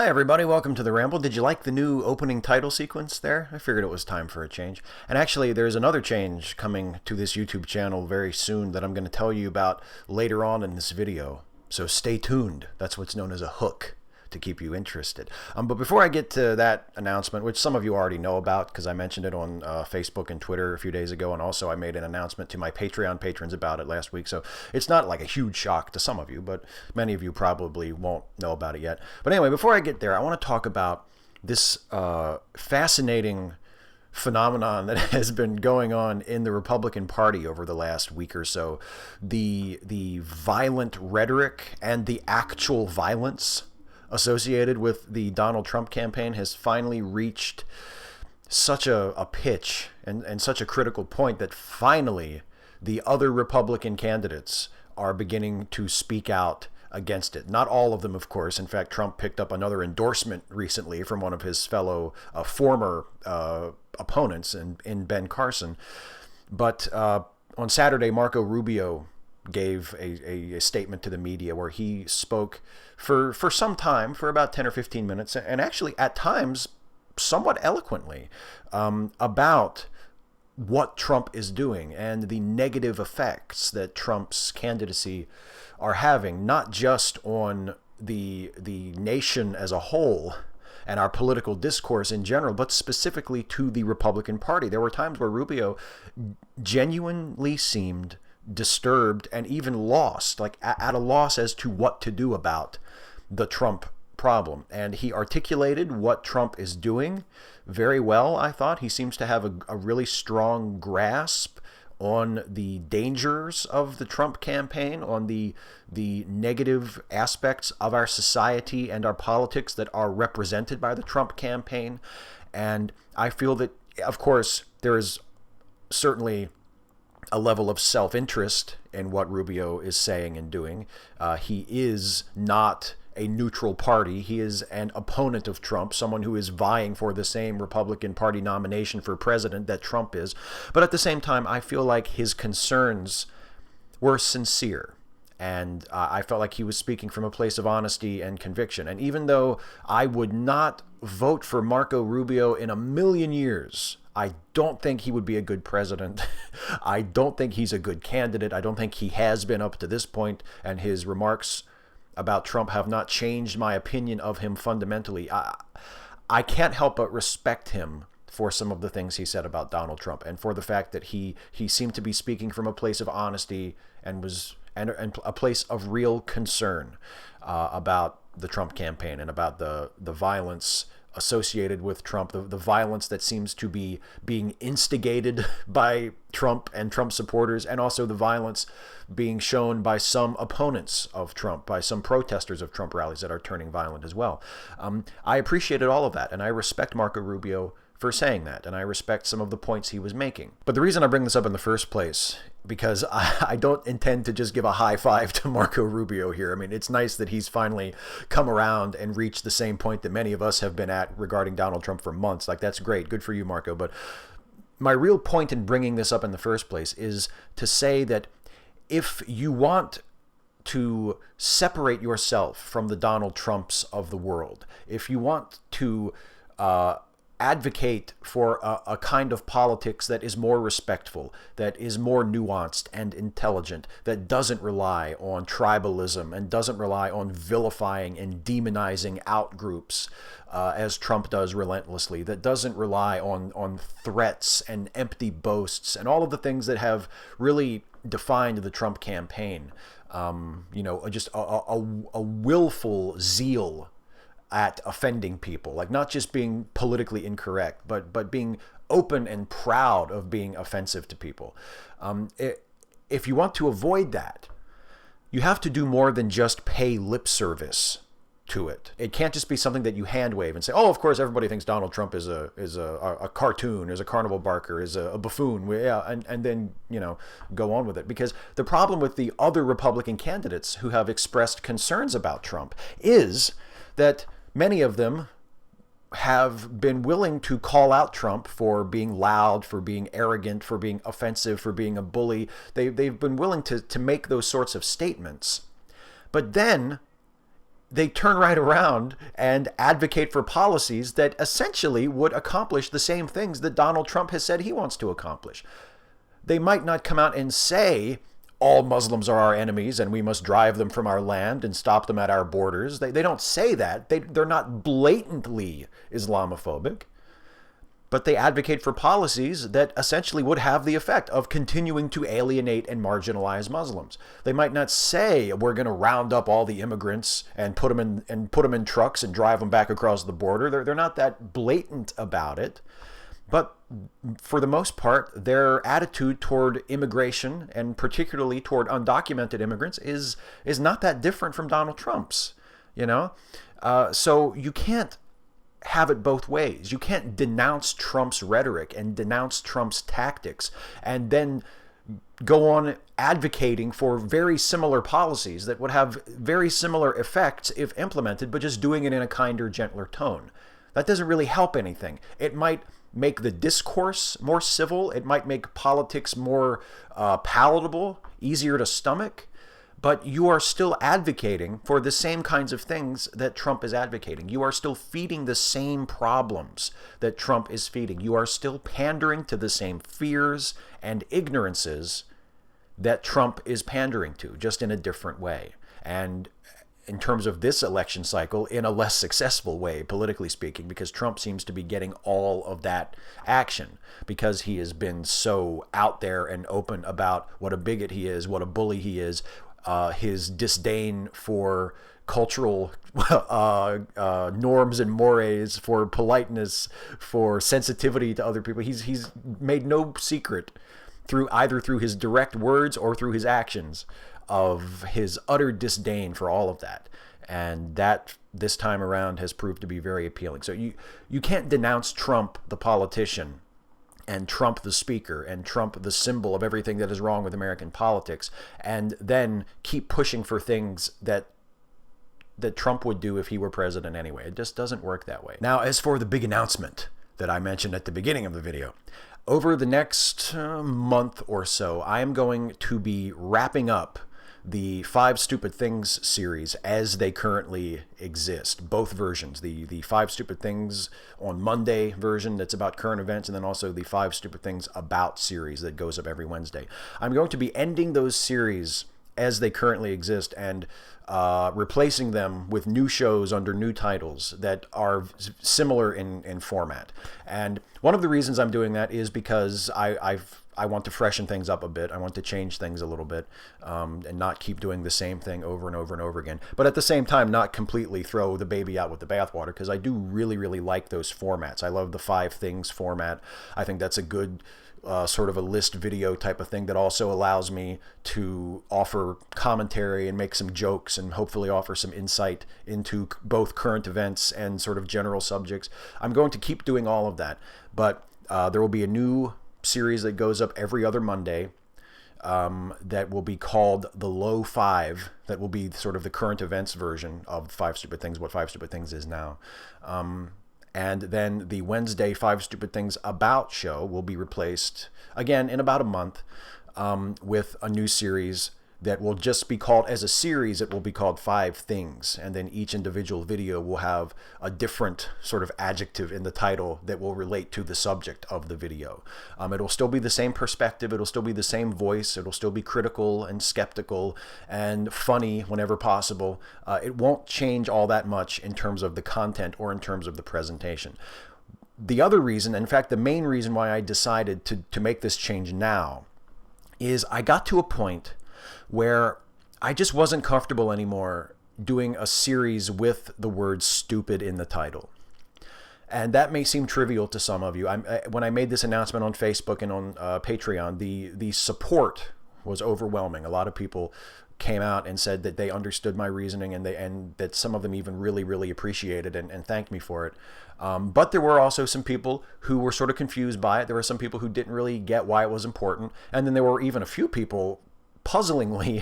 everybody, welcome to the Ramble. Did you like the new opening title sequence there? I figured it was time for a change. And actually, there's another change coming to this YouTube channel very soon that I'm going to tell you about later on in this video. So stay tuned. That's what's known as a hook to keep you interested. But before I get to that announcement, which some of you already know about because I mentioned it on Facebook and Twitter a few days ago, and also I made an announcement to my Patreon patrons about it last week, so it's not like a huge shock to some of you, but many of you probably won't know about it yet. But anyway, before I get there, I want to talk about this fascinating phenomenon that has been going on in the Republican Party over the last week or so. The violent rhetoric and the actual violence associated with the Donald Trump campaign has finally reached such a pitch and such a critical point that finally the other Republican candidates are beginning to speak out against it. Not all of them, of course. In fact, Trump picked up another endorsement recently from one of his fellow former opponents in Ben Carson. But on Saturday, Marco Rubio gave a statement to the media where he spoke for some time, for about 10 or 15 minutes, and actually at times somewhat eloquently about what Trump is doing and the negative effects that Trump's candidacy are having, not just on the nation as a whole and our political discourse in general, but specifically to the Republican Party. There were times where Rubio genuinely seemed disturbed and even lost, like at a loss as to what to do about the Trump problem. And he articulated what Trump is doing very well, I thought. He seems to have a really strong grasp on the dangers of the Trump campaign, on the negative aspects of our society and our politics that are represented by the Trump campaign. And I feel that, of course, there is certainly a level of self-interest in what Rubio is saying and doing. He is not a neutral party. He is an opponent of Trump, someone who is vying for the same Republican Party nomination for president that Trump is. But at the same time, I feel like his concerns were sincere. And I felt like he was speaking from a place of honesty and conviction. And even though I would not vote for Marco Rubio in a million years, I don't think he would be a good president. I don't think he's a good candidate. I don't think he has been up to this point, and his remarks about Trump have not changed my opinion of him fundamentally. I can't help but respect him for some of the things he said about Donald Trump, and for the fact that he seemed to be speaking from a place of honesty and a place of real concern about the Trump campaign and about the violence associated with Trump, the violence that seems to be being instigated by Trump and Trump supporters, and also the violence being shown by some opponents of Trump, by some protesters of Trump rallies that are turning violent as well. I appreciated all of that, and I respect Marco Rubio for saying that, and I respect some of the points he was making. But the reason I bring this up in the first place, because I don't intend to just give a high five to Marco Rubio here. I mean, it's nice that he's finally come around and reached the same point that many of us have been at regarding Donald Trump for months. Like, that's great. Good for you, Marco. But my real point in bringing this up in the first place is to say that if you want to separate yourself from the Donald Trumps of the world, if you want to advocate for a kind of politics that is more respectful, that is more nuanced and intelligent, that doesn't rely on tribalism and doesn't rely on vilifying and demonizing out groups as Trump does relentlessly, that doesn't rely on threats and empty boasts and all of the things that have really defined the Trump campaign. Just a willful zeal at offending people, like not just being politically incorrect, but being open and proud of being offensive to people. If you want to avoid that, you have to do more than just pay lip service to it. It can't just be something that you hand wave and say, oh, of course, everybody thinks Donald Trump is a cartoon, is a carnival barker, is a buffoon, and then, go on with it. Because the problem with the other Republican candidates who have expressed concerns about Trump is that many of them have been willing to call out Trump for being loud, for being arrogant, for being offensive, for being a bully. They've been willing to make those sorts of statements. But then they turn right around and advocate for policies that essentially would accomplish the same things that Donald Trump has said he wants to accomplish. They might not come out and say all Muslims are our enemies and we must drive them from our land and stop them at our borders. They don't say that. They're not blatantly Islamophobic, but they advocate for policies that essentially would have the effect of continuing to alienate and marginalize Muslims. They might not say we're going to round up all the immigrants and put them in trucks and drive them back across the border. They're not that blatant about it. But for the most part, their attitude toward immigration, and particularly toward undocumented immigrants, is not that different from Donald Trump's. So you can't have it both ways. You can't denounce Trump's rhetoric and denounce Trump's tactics and then go on advocating for very similar policies that would have very similar effects if implemented, but just doing it in a kinder, gentler tone. That doesn't really help anything. It might make the discourse more civil. It might make politics more palatable, easier to stomach. But you are still advocating for the same kinds of things that Trump is advocating. You are still feeding the same problems that Trump is feeding. You are still pandering to the same fears and ignorances that Trump is pandering to, just in a different way. And in terms of this election cycle, in a less successful way, politically speaking, because Trump seems to be getting all of that action because he has been so out there and open about what a bigot he is, what a bully he is, his disdain for cultural norms and mores, for politeness, for sensitivity to other people. He's made no secret either through his direct words or through his actions of his utter disdain for all of that. And that this time around has proved to be very appealing. So you can't denounce Trump, the politician, and Trump the speaker, and Trump the symbol of everything that is wrong with American politics, and then keep pushing for things that Trump would do if he were president anyway. It just doesn't work that way. Now, as for the big announcement that I mentioned at the beginning of the video, over the next month or so, I am going to be wrapping up the 5 Stupid Things series as they currently exist, both versions, the 5 Stupid Things on Monday version that's about current events, and then also the 5 Stupid Things About series that goes up every Wednesday. I'm going to be ending those series as they currently exist and replacing them with new shows under new titles that are similar in format. And one of the reasons I'm doing that is because I want to freshen things up a bit. I want to change things a little bit and not keep doing the same thing over and over and over again. But at the same time, not completely throw the baby out with the bathwater, because I do really, really like those formats. I love the 5 Things format. I think that's a good sort of a list video type of thing that also allows me to offer commentary and make some jokes and hopefully offer some insight into both current events and sort of general subjects. I'm going to keep doing all of that, but there will be a new series that goes up every other Monday that will be called The Low 5. That will be sort of the current events version of 5 Stupid Things, what 5 Stupid Things is now. And then the Wednesday 5 Stupid Things About show will be replaced, again, in about a month with a new series that will just be called, as a series, it will be called 5 Things. And then each individual video will have a different sort of adjective in the title that will relate to the subject of the video. It'll still be the same perspective. It'll still be the same voice. It'll still be critical and skeptical and funny whenever possible. It won't change all that much in terms of the content or in terms of the presentation. The other reason, in fact, the main reason why I decided to make this change now is I got to a point where I just wasn't comfortable anymore doing a series with the word stupid in the title. And that may seem trivial to some of you. When I made this announcement on Facebook and on Patreon, the support was overwhelming. A lot of people came out and said that they understood my reasoning, and that some of them even really, really appreciated and thanked me for it. But there were also some people who were sort of confused by it. There were some people who didn't really get why it was important. And then there were even a few people, puzzlingly,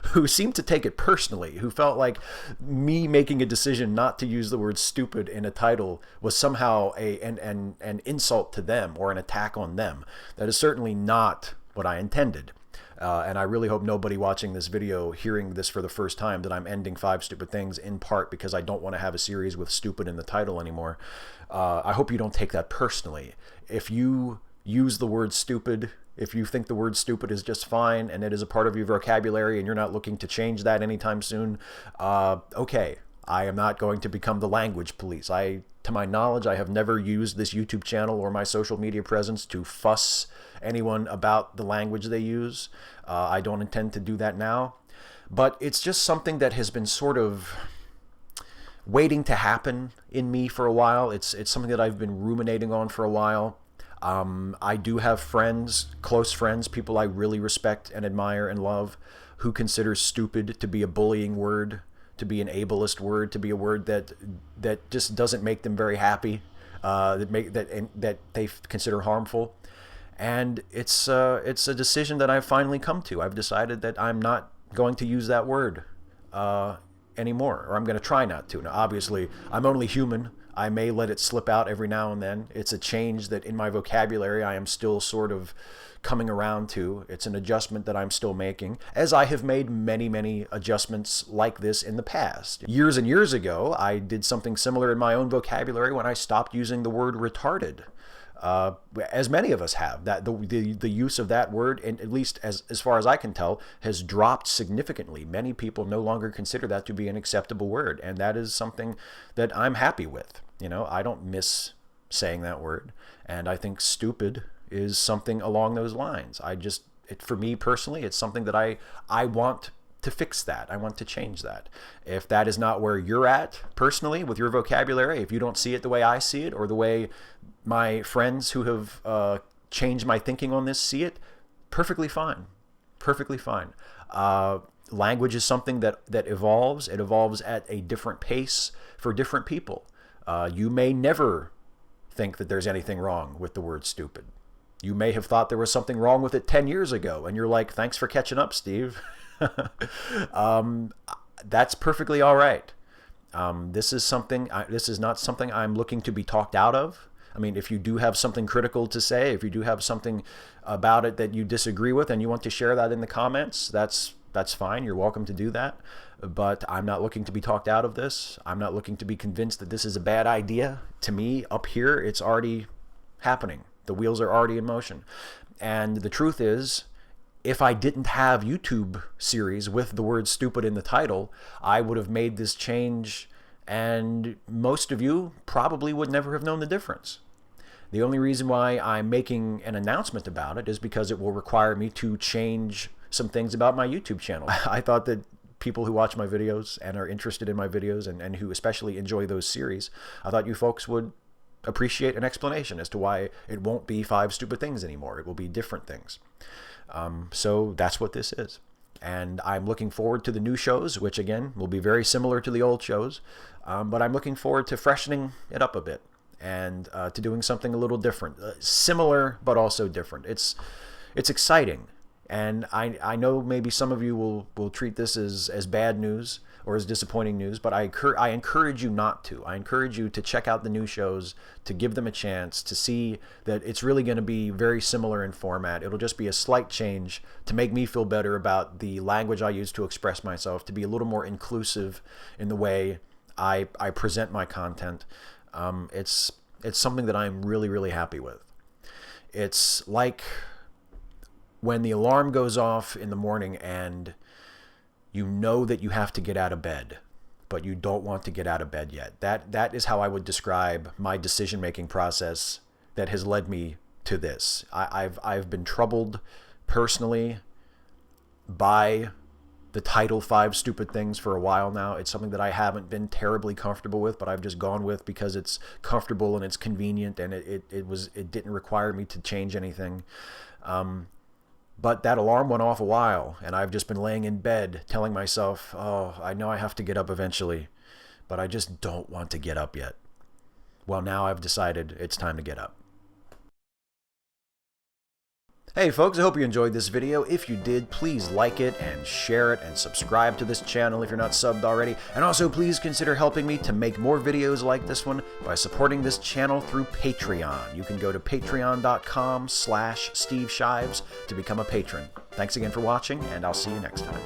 who seemed to take it personally, who felt like me making a decision not to use the word stupid in a title was somehow an insult to them or an attack on them. That is certainly not what I intended. And I really hope nobody watching this video, hearing this for the first time, that I'm ending 5 stupid things in part because I don't want to have a series with stupid in the title anymore. I hope you don't take that personally. If you use the word stupid, if you think the word stupid is just fine and it is a part of your vocabulary and you're not looking to change that anytime soon, okay. I am not going to become the language police. To my knowledge, I have never used this YouTube channel or my social media presence to fuss anyone about the language they use. I don't intend to do that now. But it's just something that has been sort of waiting to happen in me for a while. It's something that I've been ruminating on for a while. I do have friends, close friends, people I really respect and admire and love, who consider stupid to be a bullying word, to be an ableist word, to be a word that just doesn't make them very happy, that they consider harmful. And it's a decision that I've finally come to. I've decided that I'm not going to use that word anymore, or I'm going to try not to. Now, obviously, I'm only human. I may let it slip out every now and then. It's a change that in my vocabulary I am still sort of coming around to. It's an adjustment that I'm still making, as I have made many, many adjustments like this in the past. Years and years ago, I did something similar in my own vocabulary when I stopped using the word retarded. As many of us have, that the use of that word, and at least as far as I can tell, has dropped significantly. Many people no longer consider that to be an acceptable word, and that is something that I'm happy with. You know, I don't miss saying that word, and I think stupid is something along those lines. For me personally, it's something that I want to fix that. I want to change that. If that is not where you're at personally with your vocabulary, if you don't see it the way I see it or the way my friends who have changed my thinking on this see it, perfectly fine. Perfectly fine. Language is something that evolves. It evolves at a different pace for different people. You may never think that there's anything wrong with the word stupid. You may have thought there was something wrong with it 10 years ago, and you're like, thanks for catching up, Steve. That's perfectly all right. This is not something I'm looking to be talked out of. I mean, if you do have something critical to say, if you do have something about it that you disagree with and you want to share that in the comments, that's fine. You're welcome to do that. But I'm not looking to be talked out of this. I'm not looking to be convinced that this is a bad idea. To me, up here, it's already happening. The wheels are already in motion. And the truth is, if I didn't have YouTube series with the word stupid in the title, I would have made this change, and most of you probably would never have known the difference. The only reason why I'm making an announcement about it is because it will require me to change some things about my YouTube channel. I thought that people who watch my videos and are interested in my videos and who especially enjoy those series, I thought you folks would appreciate an explanation as to why it won't be 5 stupid things anymore. It will be different things. So that's what this is. And I'm looking forward to the new shows, which again will be very similar to the old shows. But I'm looking forward to freshening it up a bit and to doing something a little different. Similar, but also different. It's exciting. And I know maybe some of you will treat this as bad news or as disappointing news, but I encourage you not to. I encourage you to check out the new shows, to give them a chance, to see that it's really going to be very similar in format. It'll just be a slight change to make me feel better about the language I use to express myself, to be a little more inclusive in the way I present my content. It's something that I'm really, really happy with. It's like when the alarm goes off in the morning and you know that you have to get out of bed, but you don't want to get out of bed yet. That is how I would describe my decision-making process that has led me to this. I've been troubled personally by the title 5 Stupid Things for a while now. It's something that I haven't been terribly comfortable with, but I've just gone with because it's comfortable and it's convenient, and it didn't require me to change anything. But that alarm went off a while, and I've just been laying in bed telling myself, oh, I know I have to get up eventually, but I just don't want to get up yet. Well, now I've decided it's time to get up. Hey folks, I hope you enjoyed this video. If you did, please like it and share it and subscribe to this channel if you're not subbed already. And also please consider helping me to make more videos like this one by supporting this channel through Patreon. You can go to patreon.com/Steve Shives to become a patron. Thanks again for watching, and I'll see you next time.